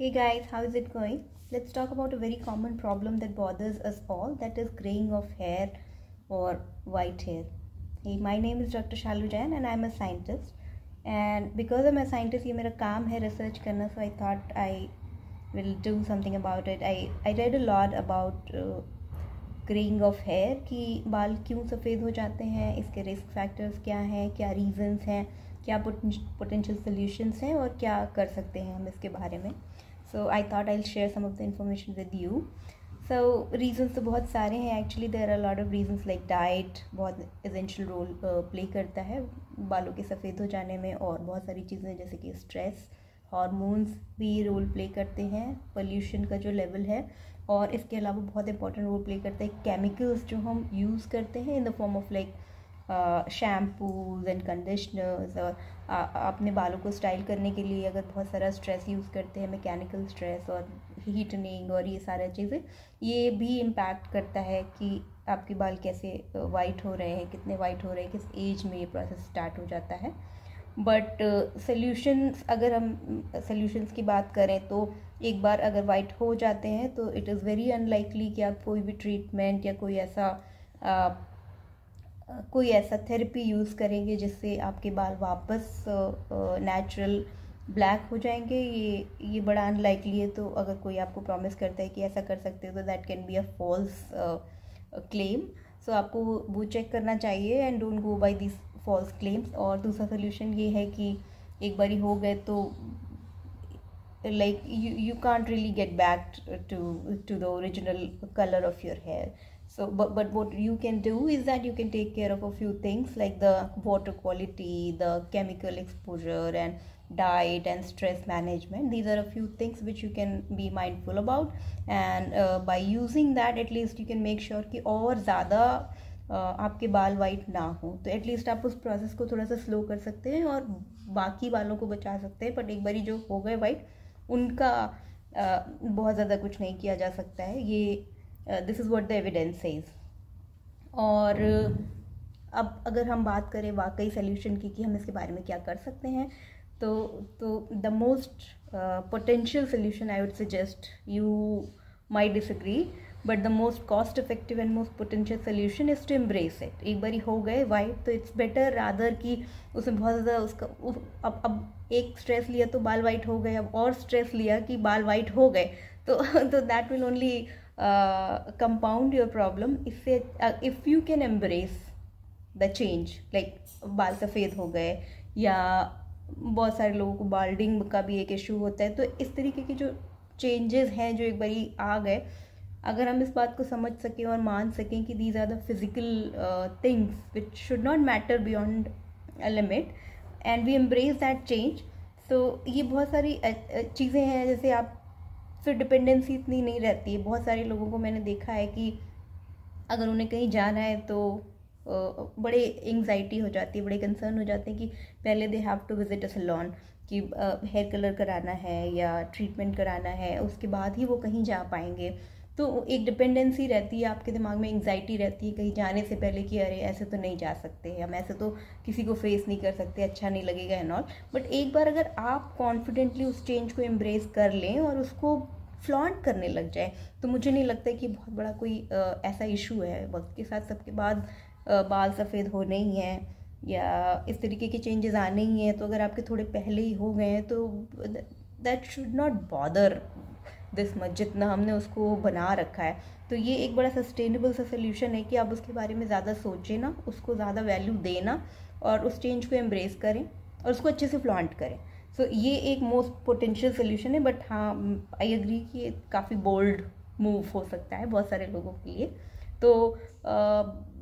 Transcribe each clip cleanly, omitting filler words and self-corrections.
Hey guys, how is it going? Let's talk about a very common problem that bothers us all, that is graying of hair or white hair. Hey, my name is Dr. Shalu Jain and I'm a scientist. And because I'm a scientist, ये मेरा काम है research करना, so I thought I will do something about it. I read a lot about greying of hair कि बाल क्यों सफ़ेद हो जाते हैं, इसके रिस्क फैक्टर्स क्या हैं, क्या रीजंस हैं, क्या पोटेंशियल सॉल्यूशंस हैं और क्या कर सकते हैं हम इसके बारे में. So I thought I share some of the information with you. So reasons तो बहुत सारे हैं. Actually there are lot of reasons like diet बहुत एसेंशियल रोल प्ले करता है बालों के सफ़ेद हो जाने में, और बहुत सारी चीज़ें जैसे कि स्ट्रेस, हार्मोन्स भी रोल प्ले करते हैं, पोल्यूशन का जो लेवल है, और इसके अलावा बहुत इंपॉर्टेंट रोल प्ले करते हैं केमिकल्स जो हम यूज़ करते हैं in the form of like shampoos and conditioners. और अपने बालों को स्टाइल करने के लिए अगर बहुत सारा स्ट्रेस यूज़ करते हैं, मैकेनिकल स्ट्रेस और हीटनिंग और ये सारी चीज़ें, ये भी इम्पैक्ट करता है कि आपके बाल कैसे वाइट हो रहे हैं, कितने वाइट हो रहे हैं, किस एज में ये प्रोसेस स्टार्ट हो जाता है. बट सॉल्यूशंस, अगर हम सॉल्यूशंस की बात करें तो एक बार अगर वाइट हो जाते हैं तो इट इज़ वेरी अनलाइकली कि आप कोई भी ट्रीटमेंट या कोई ऐसा थेरेपी यूज़ करेंगे जिससे आपके बाल वापस नेचुरल ब्लैक हो जाएंगे. ये बड़ा अनलाइकली है. तो अगर कोई आपको प्रॉमिस करता है कि ऐसा कर सकते हो तो that can be a false claim. So आपको वो चेक करना चाहिए and don't go by this false claims. और दूसरा सोल्यूशन ये है कि एक बारी हो गए तो like you can't really get back to the original color of your hair. So but what you can do is that you can take care of a few things like the water quality, the chemical exposure, and diet and stress management. These are a few things which you can be mindful about, and by using that at least you can make sure कि और ज़्यादा आपके बाल white ना हो. तो at least आप उस प्रोसेस को थोड़ा सा स्लो कर सकते हैं और बाकी बालों को बचा सकते हैं. बट एक बारी जो हो गए वाइट, उनका बहुत ज़्यादा कुछ नहीं किया जा सकता है. ये this is what the evidence says. और अब अगर हम बात करें वाकई सोल्यूशन की कि हम इसके बारे में क्या कर सकते हैं, तो the most potential solution I would suggest, you might disagree, but the most cost effective and most potential solution is to embrace it. एक बारी हो गए वाइट तो इट्स बेटर रादर कि उसमें बहुत ज़्यादा उसका अब एक स्ट्रेस लिया तो बाल वाइट हो गए, अब और स्ट्रेस लिया कि बाल वाइट हो गए, तो that will only compound your problem. इससे if you can embrace the change, like बाल सफ़ेद हो गए या बहुत सारे लोगों को बाल्डिंग का भी एक इशू होता है, तो इस तरीके के जो चेंजेस हैं जो एक बारी आ गए, अगर हम इस बात को समझ सकें और मान सकें कि these are the physical things which should not matter beyond a limit and we embrace that change. तो ये बहुत सारी चीज़ें हैं. जैसे आप फिर डिपेंडेंसी इतनी नहीं रहती है. बहुत सारे लोगों को मैंने देखा है कि अगर उन्हें कहीं जाना है तो बड़े एंग्जाइटी हो जाती है, बड़े कंसर्न हो जाते हैं कि पहले they have to visit a salon कि हेयर कलर कराना है या ट्रीटमेंट कराना है, उसके बाद ही वो कहीं जा पाएंगे. तो एक डिपेंडेंसी रहती है, आपके दिमाग में एंग्जाइटी रहती है कहीं जाने से पहले कि अरे ऐसे तो नहीं जा सकते, हम ऐसे तो किसी को फेस नहीं कर सकते, अच्छा नहीं लगेगा एंड ऑल. बट एक बार अगर आप कॉन्फिडेंटली उस चेंज को एम्ब्रेस कर लें और उसको फ्लॉन्ट करने लग जाए, तो मुझे नहीं लगता कि बहुत बड़ा कोई ऐसा इशू है. वक्त के साथ सबके बाद बाल सफ़ेद होने ही हैं या इस तरीके के चेंजेस आने ही हैं. तो अगर आपके थोड़े पहले ही हो गए हैं तो that should not bother this much जितना हमने उसको बना रखा है. तो ये एक बड़ा सस्टेनेबल सा सोल्यूशन है कि आप उसके बारे में ज़्यादा सोचें ना, उसको ज़्यादा वैल्यू देना और उस चेंज को एम्ब्रेस करें और उसको अच्छे से फ्लॉन्ट करें. सो ये एक मोस्ट पोटेंशियल सोल्यूशन है. बट हाँ, आई एग्री कि ये काफ़ी बोल्ड मूव हो सकता है बहुत सारे लोगों के लिए. तो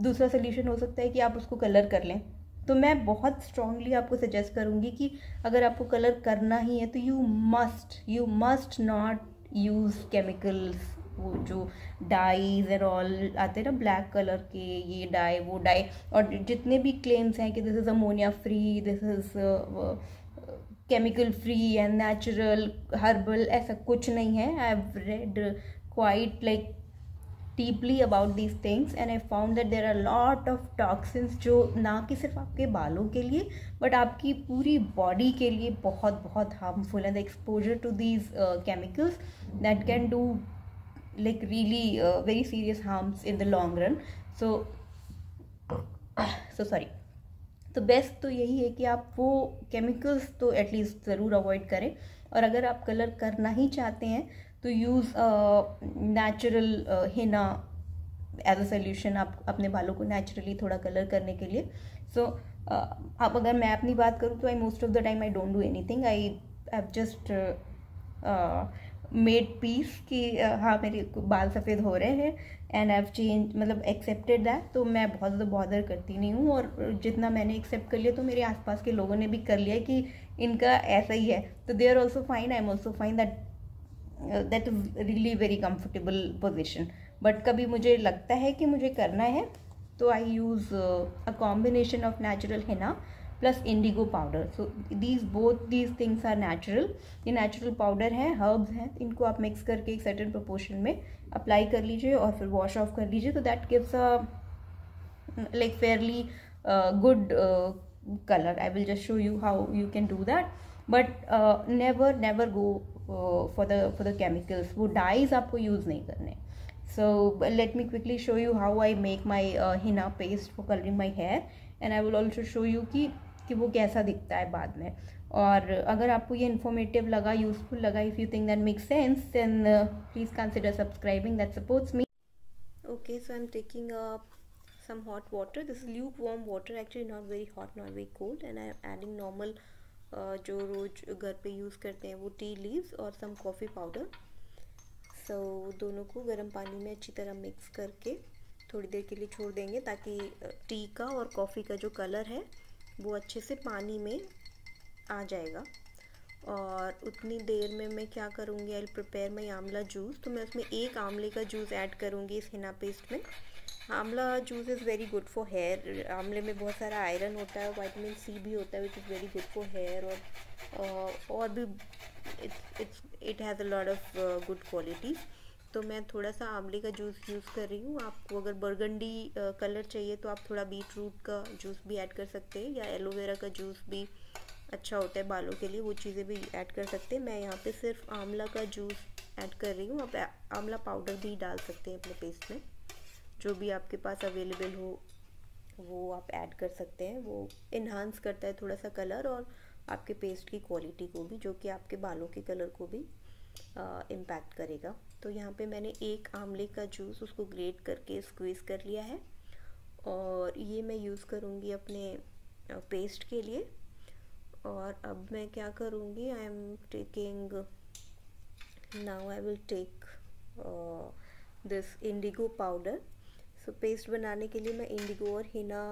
दूसरा सोल्यूशन हो सकता है कि आप उसको कलर कर लें. तो मैं बहुत स्ट्रांगली आपको सजेस्ट करूँगी कि अगर आपको कलर करना ही है तो you must not use chemicals, वो जो डाइज एंड ऑल आते हैं ना ब्लैक कलर के, ये डाई वो डाई, और जितने भी क्लेम्स हैं कि this is ammonia free, this is chemical free and natural herbal, ऐसा कुछ नहीं है. I have read quite like deeply about these things and I found that there are a lot of toxins जो ना कि सिर्फ आपके बालों के लिए but आपकी पूरी बॉडी के लिए बहुत बहुत harmful and the exposure to these chemicals that can do like really very serious harms in the long run. So sorry. तो बेस्ट तो यही है कि आप वो केमिकल्स तो एटलीस्ट ज़रूर अवॉइड करें, और अगर आप कलर करना ही चाहते हैं तो use natural henna as a solution, आप अपने बालों को नेचुरली थोड़ा कलर करने के लिए. सो अब अगर मैं अपनी बात करूँ तो I most of the time I don't do anything, I have just made peace कि हाँ मेरे बाल सफ़ेद हो रहे हैं एंड आई हैव चेंज, मतलब एक्सेप्टेड दैट. तो मैं बहुत ज़्यादा बॉदर करती नहीं हूँ, और जितना मैंने एक्सेप्ट कर लिया तो मेरे आसपास के लोगों ने भी कर लिया कि इनका ऐसा ही है, तो they are also fine, I am also fine. That is really very comfortable position. But कभी मुझे लगता है कि मुझे करना है तो I use a combination of natural henna plus indigo powder. So both these things are natural. ये नेचुरल पाउडर है, हर्ब्स हैं, इनको आप मिक्स करके एक सर्टेन प्रोपोर्शन में अप्लाई कर लीजिए और फिर वॉश ऑफ कर लीजिए. तो that gives a like fairly good colour. I will just show you how you can do that, but never go for the chemicals. वो डाइज आपको यूज़ नहीं करने. So let me quickly show you how I make my henna paste for coloring my hair, and I will also show you कि वो कैसा दिखता है बाद में. और अगर आपको ये इन्फॉर्मेटिव लगा, यूजफुल लगा, if you think that makes sense, then please consider subscribing, that supports me. Okay, so I'm taking some hot water. This is lukewarm water, actually not very hot, not very cold, and I'm adding normal जो रोज घर पे use करते हैं वो tea leaves और some coffee powder. सो दोनों को गर्म पानी में अच्छी तरह मिक्स करके थोड़ी देर के लिए छोड़ देंगे ताकि टी का और कॉफ़ी का जो कलर है वो अच्छे से पानी में आ जाएगा. और उतनी देर में मैं क्या करूँगी, आई प्रिपेयर माई आंवला जूस. तो मैं उसमें एक आंवले का जूस ऐड करूँगी इस हिना पेस्ट में. Amla juice is very good for hair. आंवले में बहुत सारा आयरन होता है, विटामिन सी भी होता है, which is very good for hair. और भी it has a lot of good qualities. तो मैं थोड़ा सा आंवले का जूस यूज़ कर रही हूँ. आपको अगर बर्गंडी कलर चाहिए तो आप थोड़ा बीट रूट का जूस भी ऐड कर सकते हैं, या एलोवेरा का जूस भी अच्छा होता है बालों के लिए, वो चीज़ें भी ऐड कर सकते हैं. मैं यहाँ पे सिर्फ आंवला का जूस ऐड कर रही हूँ. आप आंवला पाउडर भी डाल सकते हैं अपने पेस्ट में, जो भी आपके पास अवेलेबल हो वो आप ऐड कर सकते हैं. वो इन्हांस करता है थोड़ा सा कलर और आपके पेस्ट की क्वालिटी को भी, जो कि आपके बालों के कलर को भी इम्पैक्ट करेगा. तो यहाँ पे मैंने एक आंवले का जूस उसको ग्रेट करके स्क्वीज़ कर लिया है, और ये मैं यूज़ करूँगी अपने पेस्ट के लिए. और अब मैं क्या करूँगी, I am taking now I will take this indigo powder. So paste बनाने के लिए मैं इंडिगो और हिना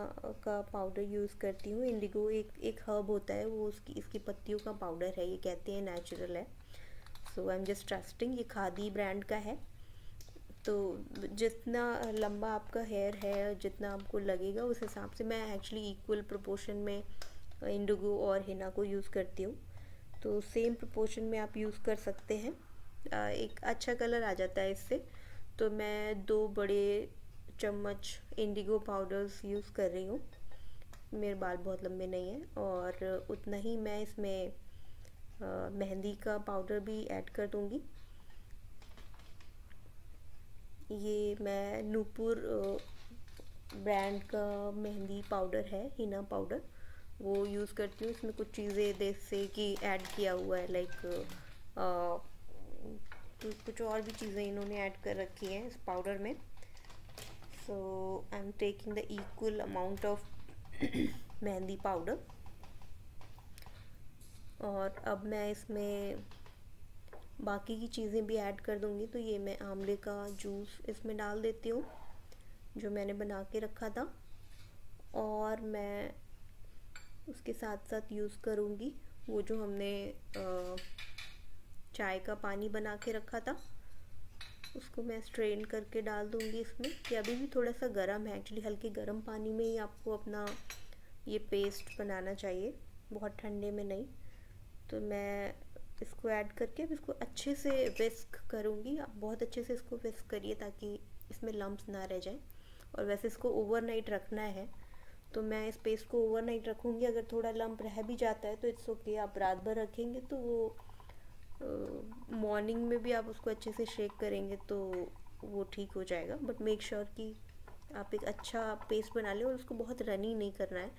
का पाउडर यूज़ करती हूँ. इंडिगो एक हर्ब होता है, वो इसकी पत्तियों का पाउडर है, ये कहते हैं नेचुरल है. सो आई एम जस्ट ट्रस्टिंग. ये खादी ब्रांड का है. तो जितना लंबा आपका हेयर है, जितना आपको लगेगा उस हिसाब से मैं एक्चुअली इक्वल प्रोपोर्शन में इंडिगो और हिना को यूज़ करती हूँ. तो सेम प्रोपोर्शन में आप यूज़ कर सकते हैं. एक अच्छा कलर आ जाता है इससे. तो मैं 2 बड़े चम्मच इंडिगो पाउडर्स यूज़ कर रही हूँ. मेरे बाल बहुत लंबे नहीं हैं. और उतना ही मैं इसमें मेहंदी का पाउडर भी ऐड कर दूँगी. ये मैं नूपुर ब्रांड का मेहंदी पाउडर है, हिना पाउडर, वो यूज़ करती हूँ. इसमें कुछ चीज़ें जैसे कि ऐड किया हुआ है, लाइक कुछ और भी चीज़ें इन्होंने ऐड कर रखी हैं इस पाउडर में. So I am taking the equal amount of mehndi powder. और अब मैं इसमें बाकी की चीज़ें भी ऐड कर दूँगी. तो ये मैं आंवले का जूस इसमें डाल देती हूँ जो मैंने बना के रखा था. और मैं उसके साथ साथ यूज़ करूँगी वो जो हमने चाय का पानी बना के रखा था, उसको मैं स्ट्रेन करके डाल दूँगी इसमें. ये अभी भी थोड़ा सा गर्म है, एक्चुअली हल्के गर्म पानी में ही आपको अपना ये पेस्ट बनाना चाहिए, बहुत ठंडे में नहीं. तो मैं इसको ऐड करके अब इसको अच्छे से विस्क करूँगी. आप बहुत अच्छे से इसको विस्क करिए ताकि इसमें लम्प्स ना रह जाएं। और वैसे इसको ओवरनाइट रखना है, तो मैं इस पेस्ट को ओवरनाइट रखूँगी। अगर थोड़ा लम्प रह भी जाता है तो इट्स ओके, आप रात भर रखेंगे तो वो मॉर्निंग में भी आप उसको अच्छे से शेक करेंगे तो वो ठीक हो जाएगा। बट मेक श्योर कि आप एक अच्छा पेस्ट बना लें, और उसको बहुत रनी नहीं करना है।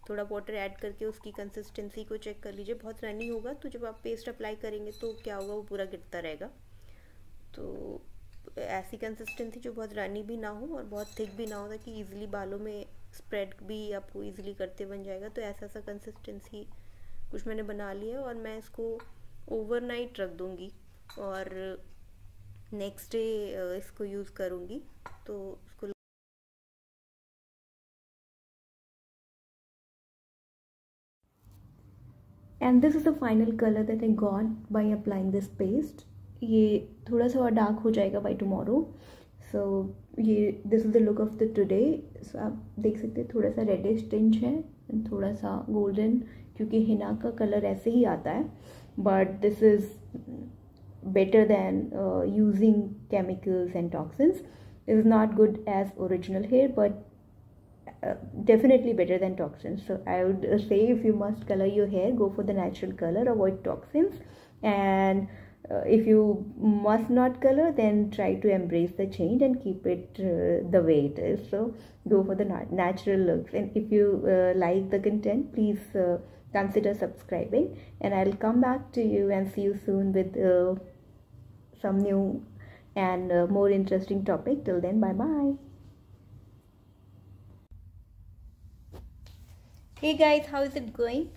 थोड़ा वाटर ऐड करके उसकी कंसिस्टेंसी को चेक कर लीजिए। बहुत रनी होगा तो जब आप पेस्ट अप्लाई करेंगे तो क्या होगा, वो पूरा गिरता रहेगा। तो ऐसी कंसिस्टेंसी जो बहुत रनी भी ना हो और बहुत थिक भी ना हो, ताकि ईजिली बालों में स्प्रेड भी आपको ईजिली करते बन जाएगा। तो ऐसा सा कंसिस्टेंसी कुछ मैंने बना लिया, और मैं इसको ओवरनाइट रख दूँगी और नेक्स्ट डे इसको यूज़ करूँगी। तो उसको and this is the final color that I got by applying this paste. ये थोड़ा सा और डार्क हो जाएगा by tomorrow. So ये this is the look of the today. So आप देख सकते हैं थोड़ा सा reddish tinge है, थोड़ा सा golden, क्योंकि हिना का कलर ऐसे ही आता है. But this is better than using chemicals and toxins. It is not good as original hair, but definitely better than toxins. So I would say, if you must color your hair, go for the natural color, avoid toxins. And if you must not color, then try to embrace the change and keep it the way it is. So go for the natural looks. And if you like the content, please consider subscribing, and I'll come back to you and see you soon with some new and more interesting topic. Till then, bye bye. Hey guys, how is it going?